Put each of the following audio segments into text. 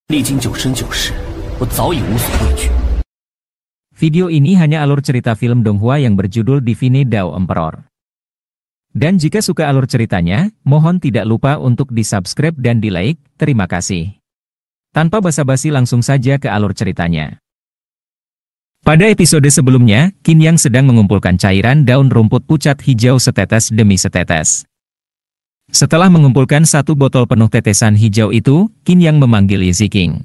历经九生九世，我早已无所畏惧。 Video ini hanya alur cerita film Donghua yang berjudul Divine Dao Emperor. Dan jika suka alur ceritanya, mohon tidak lupa untuk di-subscribe dan di-like, terima kasih. Tanpa basa-basi langsung saja ke alur ceritanya. Pada episode sebelumnya, Qin Yang sedang mengumpulkan cairan daun rumput pucat hijau setetes demi setetes. Setelah mengumpulkan satu botol penuh tetesan hijau itu, Qin Yang memanggil Ye Ziqing.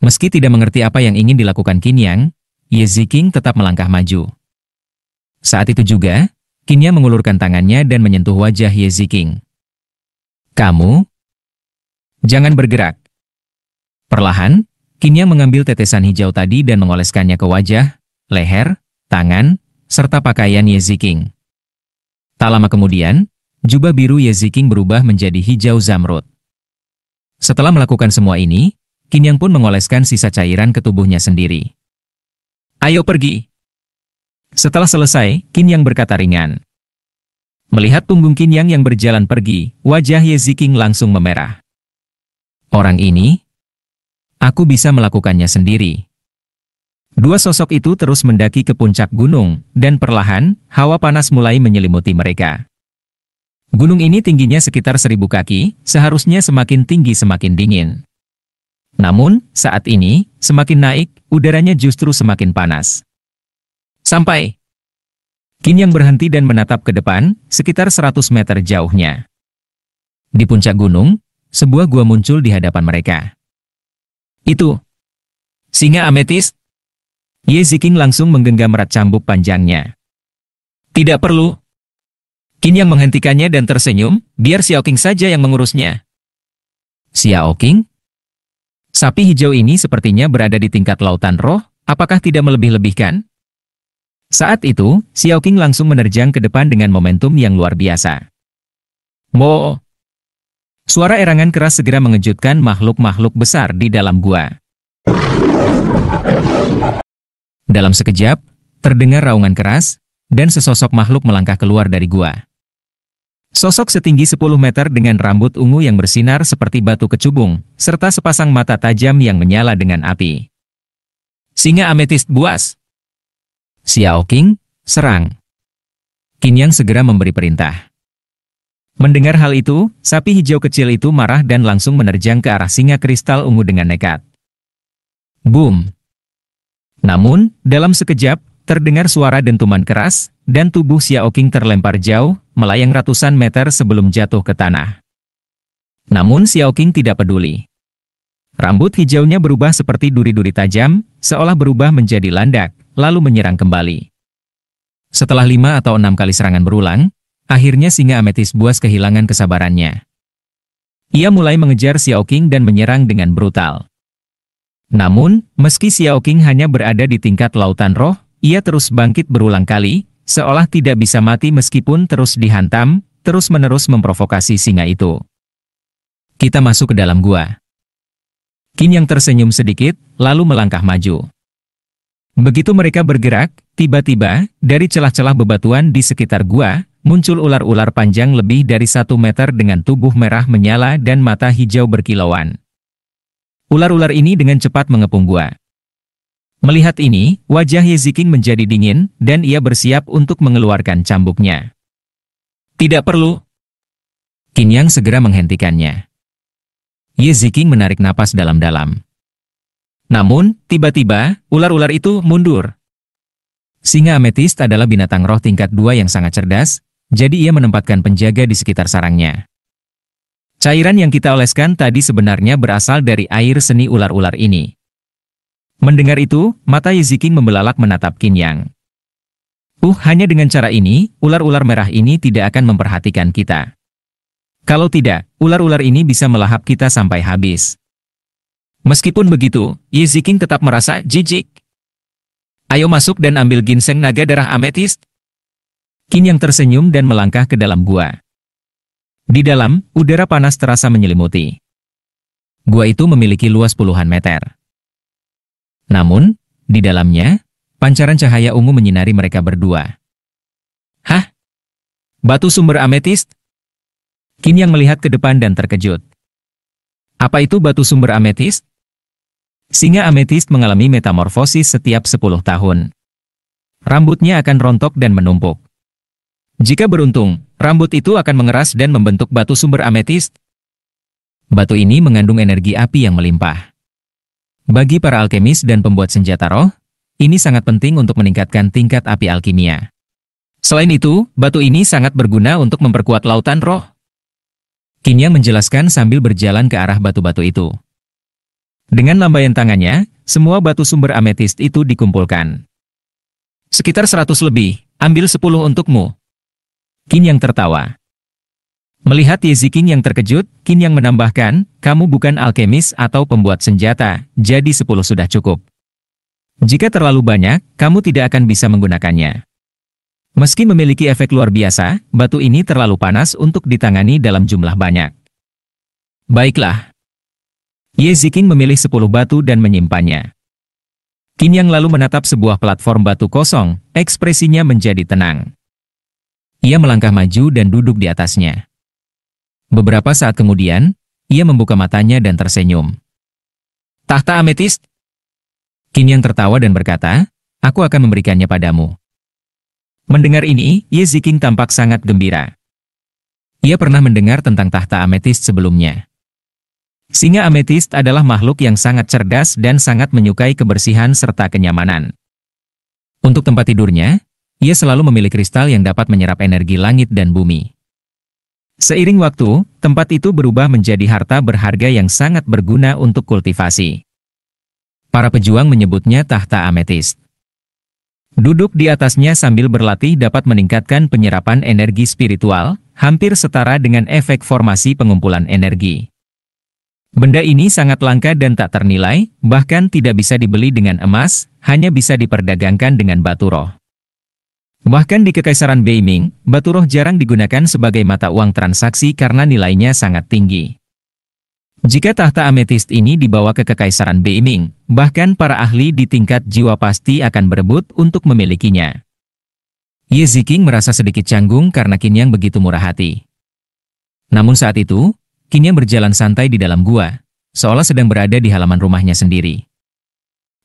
Meski tidak mengerti apa yang ingin dilakukan Qin Yang, Ye Ziqing tetap melangkah maju. Saat itu juga, Qin Yang mengulurkan tangannya dan menyentuh wajah Ye Ziqing. "Kamu? Jangan bergerak." Perlahan, Qin Yang mengambil tetesan hijau tadi dan mengoleskannya ke wajah, leher, tangan, serta pakaian Ye Ziqing. Tak lama kemudian, jubah biru Ye Ziqing berubah menjadi hijau zamrud. Setelah melakukan semua ini, Qin Yang pun mengoleskan sisa cairan ke tubuhnya sendiri. "Ayo pergi." Setelah selesai, Qin Yang berkata ringan. Melihat punggung Qin Yang yang berjalan pergi, wajah Ye Ziqing langsung memerah. "Orang ini, aku bisa melakukannya sendiri." Dua sosok itu terus mendaki ke puncak gunung, dan perlahan, hawa panas mulai menyelimuti mereka. Gunung ini tingginya sekitar 1000 kaki, seharusnya semakin tinggi semakin dingin. Namun, saat ini, semakin naik, udaranya justru semakin panas. Sampai. Qin Yang berhenti dan menatap ke depan, sekitar 100 meter jauhnya. Di puncak gunung, sebuah gua muncul di hadapan mereka. "Itu singa ametis?" Ye Ziqing langsung menggenggam erat cambuk panjangnya. "Tidak perlu." Qin Yang menghentikannya dan tersenyum, "Biar Xiao Qing saja yang mengurusnya." "Xiao Qing? Sapi hijau ini sepertinya berada di tingkat lautan roh, apakah tidak melebih-lebihkan?" Saat itu, Xiao Qing langsung menerjang ke depan dengan momentum yang luar biasa. "Mo!" Suara erangan keras segera mengejutkan makhluk-makhluk besar di dalam gua. Dalam sekejap, terdengar raungan keras, dan sesosok makhluk melangkah keluar dari gua. Sosok setinggi 10 meter dengan rambut ungu yang bersinar seperti batu kecubung, serta sepasang mata tajam yang menyala dengan api. "Singa ametist buas." "Xiao Qing, serang." Qin Yang segera memberi perintah. Mendengar hal itu, sapi hijau kecil itu marah dan langsung menerjang ke arah singa kristal ungu dengan nekat. Boom! Namun, dalam sekejap, terdengar suara dentuman keras, dan tubuh Xiao Qing terlempar jauh, melayang ratusan meter sebelum jatuh ke tanah. Namun Xiao Qing tidak peduli. Rambut hijaunya berubah seperti duri-duri tajam, seolah berubah menjadi landak, lalu menyerang kembali. Setelah 5 atau 6 kali serangan berulang, akhirnya singa ametis buas kehilangan kesabarannya. Ia mulai mengejar Xiao Qing dan menyerang dengan brutal. Namun, meski Xiao Qing hanya berada di tingkat lautan roh, ia terus bangkit berulang kali, seolah tidak bisa mati meskipun terus dihantam, terus-menerus memprovokasi singa itu. "Kita masuk ke dalam gua." Qin Yang tersenyum sedikit, lalu melangkah maju. Begitu mereka bergerak, tiba-tiba, dari celah-celah bebatuan di sekitar gua, muncul ular-ular panjang lebih dari 1 meter dengan tubuh merah menyala dan mata hijau berkilauan. Ular-ular ini dengan cepat mengepung gua. Melihat ini, wajah Ye Ziqing menjadi dingin, dan ia bersiap untuk mengeluarkan cambuknya. "Tidak perlu." Qin Yang segera menghentikannya. Ye Ziqing menarik napas dalam-dalam. Namun, tiba-tiba, ular-ular itu mundur. Singa ametist adalah binatang roh tingkat 2 yang sangat cerdas, jadi ia menempatkan penjaga di sekitar sarangnya. Cairan yang kita oleskan tadi sebenarnya berasal dari air seni ular-ular ini. Mendengar itu, mata Ye Ziqing membelalak menatap Qin Yang. Hanya dengan cara ini, ular-ular merah ini tidak akan memperhatikan kita. Kalau tidak, ular-ular ini bisa melahap kita sampai habis." Meskipun begitu, Ye Ziqing tetap merasa jijik. "Ayo masuk dan ambil ginseng naga darah ametist." Qin Yang tersenyum dan melangkah ke dalam gua. Di dalam, udara panas terasa menyelimuti. Gua itu memiliki luas puluhan meter. Namun, di dalamnya, pancaran cahaya ungu menyinari mereka berdua. "Hah? Batu sumber ametist?" Qin Yang melihat ke depan dan terkejut. Apa itu batu sumber ametist? Singa ametist mengalami metamorfosis setiap 10 tahun. Rambutnya akan rontok dan menumpuk. Jika beruntung, rambut itu akan mengeras dan membentuk batu sumber ametist. Batu ini mengandung energi api yang melimpah. Bagi para alkemis dan pembuat senjata roh, ini sangat penting untuk meningkatkan tingkat api alkimia. Selain itu, batu ini sangat berguna untuk memperkuat lautan roh. Qin Yang menjelaskan sambil berjalan ke arah batu-batu itu. Dengan lambaian tangannya, semua batu sumber ametist itu dikumpulkan. Sekitar 100 lebih, ambil 10 untukmu. Qin Yang tertawa. Melihat Ye Ziqing yang terkejut, Qin Yang menambahkan, kamu bukan alkemis atau pembuat senjata, jadi 10 sudah cukup. Jika terlalu banyak, kamu tidak akan bisa menggunakannya. Meski memiliki efek luar biasa, batu ini terlalu panas untuk ditangani dalam jumlah banyak. Baiklah. Ye Ziqing memilih 10 batu dan menyimpannya. Qin Yang lalu menatap sebuah platform batu kosong, ekspresinya menjadi tenang. Ia melangkah maju dan duduk di atasnya. Beberapa saat kemudian, ia membuka matanya dan tersenyum. Tahta ametist? Qin Yang tertawa dan berkata, aku akan memberikannya padamu. Mendengar ini, Ye Ziqing tampak sangat gembira. Ia pernah mendengar tentang tahta ametist sebelumnya. Singa ametist adalah makhluk yang sangat cerdas dan sangat menyukai kebersihan serta kenyamanan. Untuk tempat tidurnya, ia selalu memilih kristal yang dapat menyerap energi langit dan bumi. Seiring waktu, tempat itu berubah menjadi harta berharga yang sangat berguna untuk kultivasi. Para pejuang menyebutnya tahta ametist. Duduk di atasnya sambil berlatih dapat meningkatkan penyerapan energi spiritual, hampir setara dengan efek formasi pengumpulan energi. Benda ini sangat langka dan tak ternilai, bahkan tidak bisa dibeli dengan emas, hanya bisa diperdagangkan dengan batu roh. Bahkan di Kekaisaran Beiming, batu roh jarang digunakan sebagai mata uang transaksi karena nilainya sangat tinggi. Jika tahta ametist ini dibawa ke Kekaisaran Beiming, bahkan para ahli di tingkat jiwa pasti akan berebut untuk memilikinya. Ye Ziqing merasa sedikit canggung karena Qin Yang begitu murah hati. Namun saat itu, Qin Yang berjalan santai di dalam gua, seolah sedang berada di halaman rumahnya sendiri.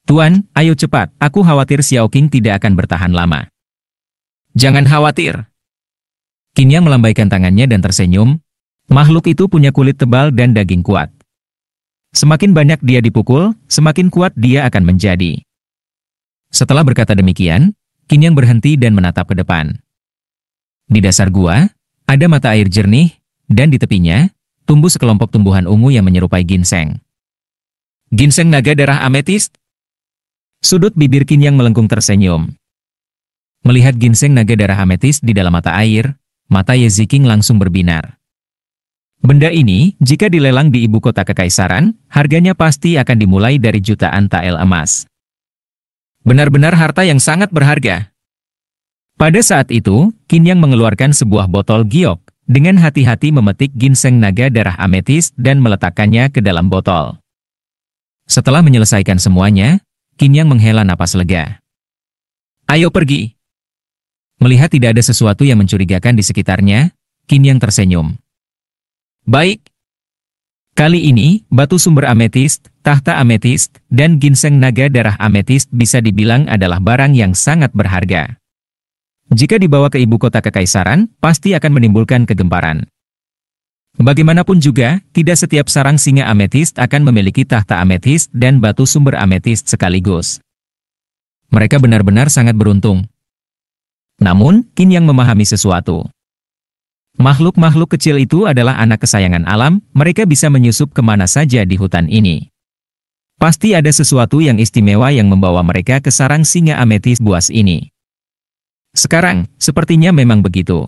Tuan, ayo cepat, aku khawatir Xiao Qing tidak akan bertahan lama. Jangan khawatir. Qin Yang melambaikan tangannya dan tersenyum, makhluk itu punya kulit tebal dan daging kuat. Semakin banyak dia dipukul, semakin kuat dia akan menjadi. Setelah berkata demikian, Qin Yang berhenti dan menatap ke depan. Di dasar gua, ada mata air jernih, dan di tepinya, tumbuh sekelompok tumbuhan ungu yang menyerupai ginseng. Ginseng naga darah ametist? Sudut bibir Qin Yang melengkung tersenyum. Melihat ginseng naga darah ametist di dalam mata air, mata Ye Ziqing langsung berbinar. Benda ini, jika dilelang di ibu kota kekaisaran, harganya pasti akan dimulai dari jutaan tael emas. Benar-benar harta yang sangat berharga. Pada saat itu, Qin Yang mengeluarkan sebuah botol giok, dengan hati-hati memetik ginseng naga darah ametist dan meletakkannya ke dalam botol. Setelah menyelesaikan semuanya, Qin Yang menghela napas lega. Ayo pergi. Melihat tidak ada sesuatu yang mencurigakan di sekitarnya, Qin Yang tersenyum. Baik. Kali ini, batu sumber ametist, tahta ametist, dan ginseng naga darah ametist bisa dibilang adalah barang yang sangat berharga. Jika dibawa ke ibu kota kekaisaran, pasti akan menimbulkan kegemparan. Bagaimanapun juga, tidak setiap sarang singa ametist akan memiliki tahta ametist dan batu sumber ametist sekaligus. Mereka benar-benar sangat beruntung. Namun, Qin Yang memahami sesuatu. Makhluk-makhluk kecil itu adalah anak kesayangan alam, mereka bisa menyusup kemana saja di hutan ini. Pasti ada sesuatu yang istimewa yang membawa mereka ke sarang singa ametist buas ini. Sekarang, sepertinya memang begitu.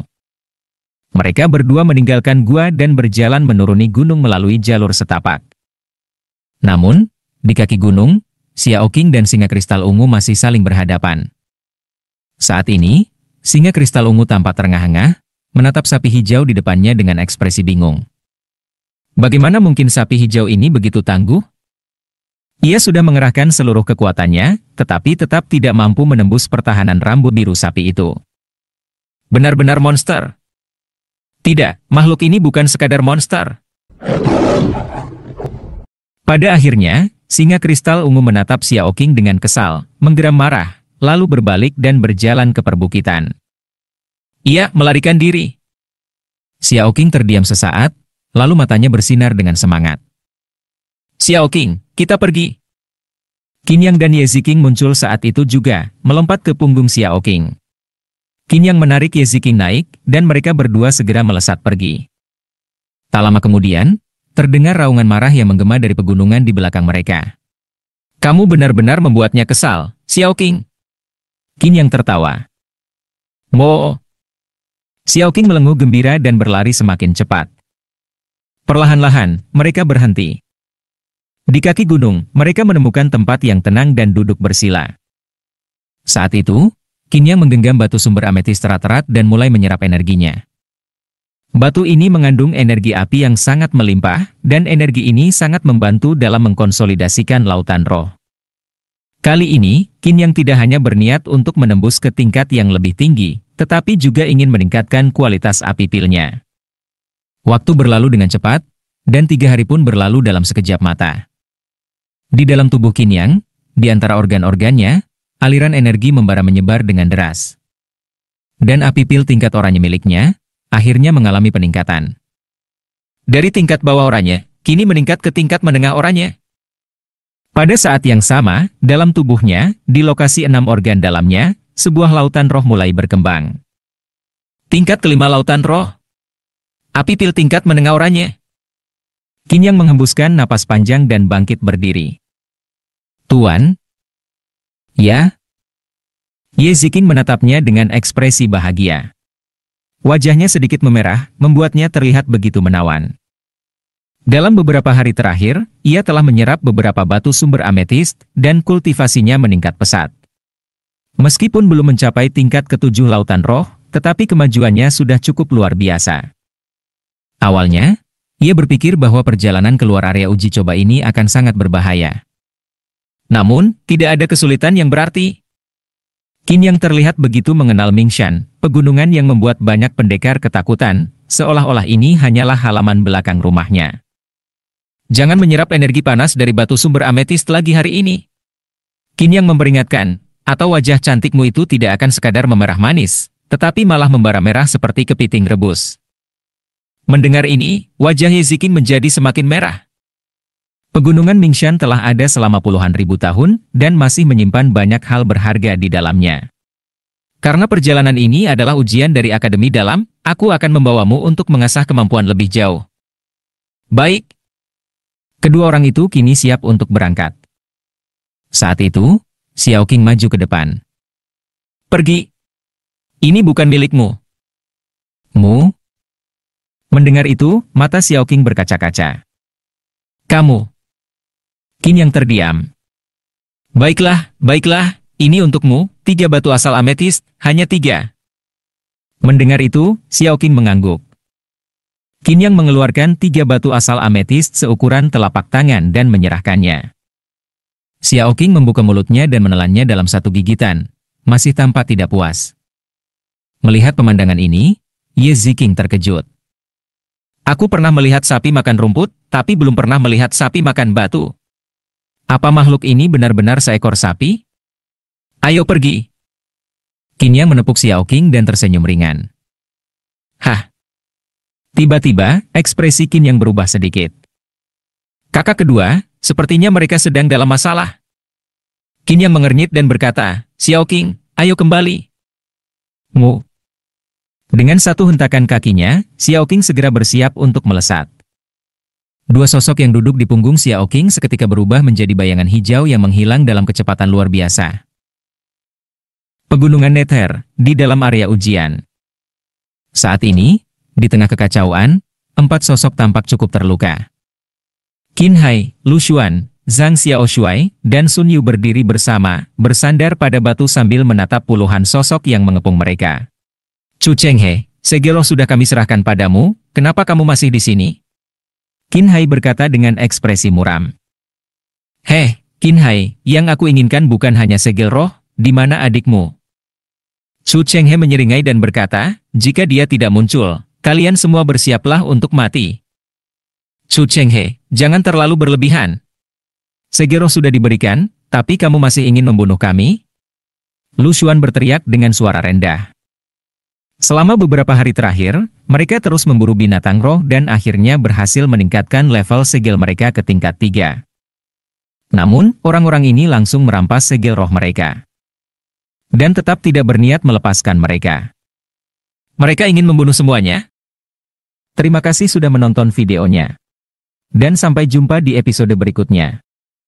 Mereka berdua meninggalkan gua dan berjalan menuruni gunung melalui jalur setapak. Namun, di kaki gunung, Xiao Qing dan singa kristal ungu masih saling berhadapan. Saat ini, singa kristal ungu tampak terengah-engah, menatap sapi hijau di depannya dengan ekspresi bingung. Bagaimana mungkin sapi hijau ini begitu tangguh? Ia sudah mengerahkan seluruh kekuatannya, tetapi tetap tidak mampu menembus pertahanan rambut biru sapi itu. Benar-benar monster. Tidak, makhluk ini bukan sekadar monster. Pada akhirnya, singa kristal ungu menatap Xiao Qing dengan kesal, menggeram marah, lalu berbalik dan berjalan ke perbukitan. Ia melarikan diri. Xiao Qing terdiam sesaat, lalu matanya bersinar dengan semangat. Xiao Qing, kita pergi. Qin Yang dan Ye Ziqing muncul saat itu juga, melompat ke punggung Xiao Qing. Qin Yang menarik Ye Ziqing naik, dan mereka berdua segera melesat pergi. Tak lama kemudian, terdengar raungan marah yang menggema dari pegunungan di belakang mereka. Kamu benar-benar membuatnya kesal, Xiao Qing. Qin Yang tertawa. Mo. Xiao Qing melenguh gembira dan berlari semakin cepat. Perlahan-lahan, mereka berhenti. Di kaki gunung, mereka menemukan tempat yang tenang dan duduk bersila. Saat itu, Qin Yang menggenggam batu sumber ametis terat-terat dan mulai menyerap energinya. Batu ini mengandung energi api yang sangat melimpah, dan energi ini sangat membantu dalam mengkonsolidasikan lautan roh. Kali ini, Qin Yang tidak hanya berniat untuk menembus ke tingkat yang lebih tinggi, tetapi juga ingin meningkatkan kualitas api pilnya. Waktu berlalu dengan cepat, dan 3 hari pun berlalu dalam sekejap mata. Di dalam tubuh Qin Yang, di antara organ-organnya, aliran energi membara menyebar dengan deras. Dan api pil tingkat oranye miliknya, akhirnya mengalami peningkatan. Dari tingkat bawah oranye, kini meningkat ke tingkat menengah oranye. Pada saat yang sama, dalam tubuhnya, di lokasi 6 organ dalamnya, sebuah lautan roh mulai berkembang. Tingkat kelima lautan roh. Api pil tingkat menengah oranye. Qin Yang menghembuskan napas panjang dan bangkit berdiri. Tuan? Ya? Ye Ziqing menatapnya dengan ekspresi bahagia. Wajahnya sedikit memerah, membuatnya terlihat begitu menawan. Dalam beberapa hari terakhir, ia telah menyerap beberapa batu sumber ametist, dan kultivasinya meningkat pesat. Meskipun belum mencapai tingkat ke-7 lautan roh, tetapi kemajuannya sudah cukup luar biasa. Awalnya, ia berpikir bahwa perjalanan keluar area uji coba ini akan sangat berbahaya. Namun, tidak ada kesulitan yang berarti. Qin Yang terlihat begitu mengenal Mingshan, pegunungan yang membuat banyak pendekar ketakutan, seolah-olah ini hanyalah halaman belakang rumahnya. Jangan menyerap energi panas dari batu sumber ametis lagi hari ini. Qin Yang memperingatkan, atau wajah cantikmu itu tidak akan sekadar memerah manis, tetapi malah membara merah seperti kepiting rebus. Mendengar ini, wajah Ye Ziqing menjadi semakin merah. Pegunungan Mingshan telah ada selama puluhan ribu tahun, dan masih menyimpan banyak hal berharga di dalamnya. Karena perjalanan ini adalah ujian dari Akademi Dalam, aku akan membawamu untuk mengasah kemampuan lebih jauh. Baik. Kedua orang itu kini siap untuk berangkat. Saat itu, Xiao Qing maju ke depan. Pergi. Ini bukan milikmu. Mu? Mendengar itu, mata Xiao Qing berkaca-kaca. Kamu. Qin Yang terdiam. Baiklah, baiklah, ini untukmu, 3 batu asal ametis, hanya 3. Mendengar itu, Xiao Qing mengangguk. Qin Yang mengeluarkan 3 batu asal ametis seukuran telapak tangan dan menyerahkannya. Xiao Qing membuka mulutnya dan menelannya dalam satu gigitan, masih tampak tidak puas. Melihat pemandangan ini, Ye Ziqing terkejut. Aku pernah melihat sapi makan rumput, tapi belum pernah melihat sapi makan batu. Apa makhluk ini benar-benar seekor sapi? Ayo pergi. Qin Yang menepuk Xiao Qing dan tersenyum ringan. Hah. Tiba-tiba, ekspresi Qin Yang berubah sedikit. Kakak kedua, sepertinya mereka sedang dalam masalah. Qin Yang mengernyit dan berkata, Xiao Qing, ayo kembali. Mu. Dengan satu hentakan kakinya, Xiao Qing segera bersiap untuk melesat. Dua sosok yang duduk di punggung Xiao Qing seketika berubah menjadi bayangan hijau yang menghilang dalam kecepatan luar biasa. Pegunungan Nether, di dalam area ujian. Saat ini, di tengah kekacauan, 4 sosok tampak cukup terluka. Qin Hai, Lu Xuan, Zhang Xiaoshuai, dan Sun Yu berdiri bersama, bersandar pada batu sambil menatap puluhan sosok yang mengepung mereka. Chu Chenghe, segel roh sudah kami serahkan padamu, kenapa kamu masih di sini? Qin Hai berkata dengan ekspresi muram. Heh, Qin Hai, yang aku inginkan bukan hanya segel roh, di mana adikmu? Chu Chenghe menyeringai dan berkata, jika dia tidak muncul, kalian semua bersiaplah untuk mati. Chu Chenghe, jangan terlalu berlebihan, Segel roh sudah diberikan, tapi kamu masih ingin membunuh kami? Lu Xuan berteriak dengan suara rendah. Selama beberapa hari terakhir, mereka terus memburu binatang roh dan akhirnya berhasil meningkatkan level segel mereka ke tingkat 3. Namun, orang-orang ini langsung merampas segel roh mereka. Dan tetap tidak berniat melepaskan mereka. Mereka ingin membunuh semuanya? Terima kasih sudah menonton videonya. Dan sampai jumpa di episode berikutnya.